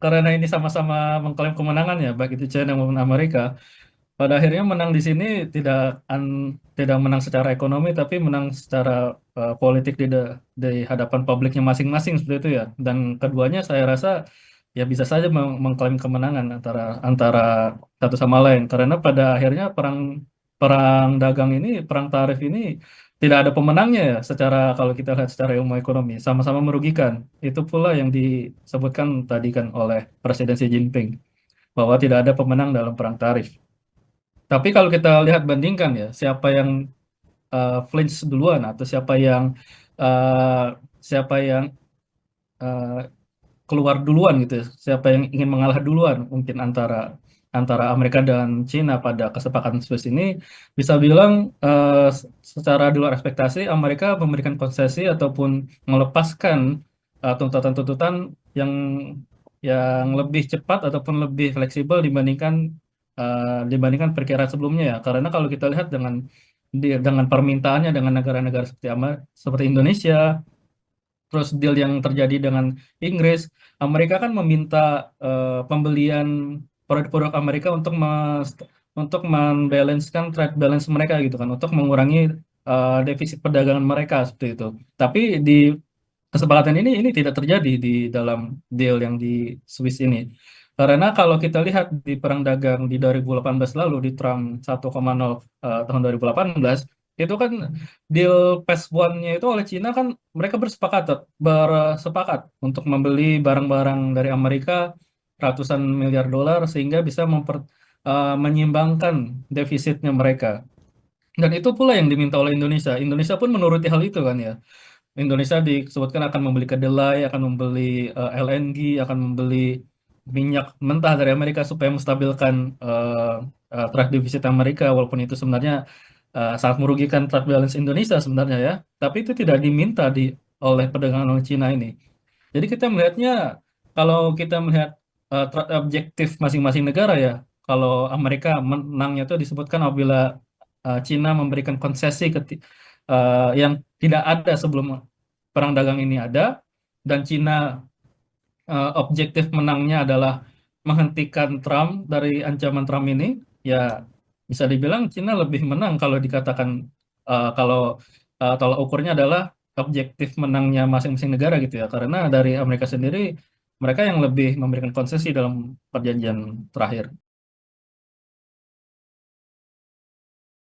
karena ini sama-sama mengklaim kemenangan ya, baik itu China maupun Amerika. Pada akhirnya menang di sini tidak menang secara ekonomi, tapi menang secara politik di hadapan publiknya masing-masing seperti itu ya. Dan keduanya saya rasa ya bisa saja mengklaim kemenangan antara antara satu sama lain. Karena pada akhirnya perang perang dagang ini, perang tarif ini tidak ada pemenangnya ya. Secara kalau kita lihat secara ilmu ekonomi, sama-sama merugikan. Itu pula yang disebutkan tadi kan oleh Presiden Xi Jinping bahwa tidak ada pemenang dalam perang tarif. Tapi kalau kita lihat bandingkan ya, siapa yang flinch duluan atau uh, siapa yang uh, keluar duluan gitu, ya, siapa yang ingin mengalah duluan mungkin antara antara Amerika dan Cina pada kesepakatan Swiss ini bisa bilang secara di luar ekspektasi Amerika memberikan konsesi ataupun melepaskan tuntutan-tuntutan yang yang lebih cepat ataupun lebih fleksibel dibandingkan perkiraan sebelumnya ya. Karena kalau kita lihat dengan permintaannya dengan negara-negara seperti Indonesia, terus deal yang terjadi dengan Inggris, Amerika kan meminta pembelian produk-produk Amerika untuk membalancekan trade balance mereka gitu kan, untuk mengurangi defisit perdagangan mereka seperti itu. Tapi di kesepakatan ini tidak terjadi di dalam deal yang di Swiss ini. Karena kalau kita lihat di perang dagang di 2018 lalu di Trump 1,0 tahun 2018 itu kan deal phase one-nya itu oleh Cina kan mereka bersepakat untuk membeli barang-barang dari Amerika ratusan miliar dolar sehingga bisa menyimbangkan defisitnya mereka. Dan itu pula yang diminta oleh Indonesia. Indonesia pun menuruti hal itu kan ya. Indonesia disebutkan akan membeli kedelai, akan membeli LNG, akan membeli minyak mentah dari Amerika supaya menstabilkan trade defisit Amerika, walaupun itu sebenarnya sangat merugikan trade balance Indonesia sebenarnya ya. Tapi itu tidak diminta oleh perdagangan oleh Cina ini. Jadi kita melihatnya, kalau kita melihat objektif masing-masing negara ya, kalau Amerika menangnya itu disebutkan apabila Cina memberikan konsesi yang tidak ada sebelum perang dagang ini ada, dan Cina objektif menangnya adalah menghentikan Trump dari ancaman Trump ini, ya bisa dibilang Cina lebih menang kalau dikatakan kalau tolak ukurnya adalah objektif menangnya masing-masing negara gitu ya. Karena dari Amerika sendiri mereka yang lebih memberikan konsesi dalam perjanjian terakhir.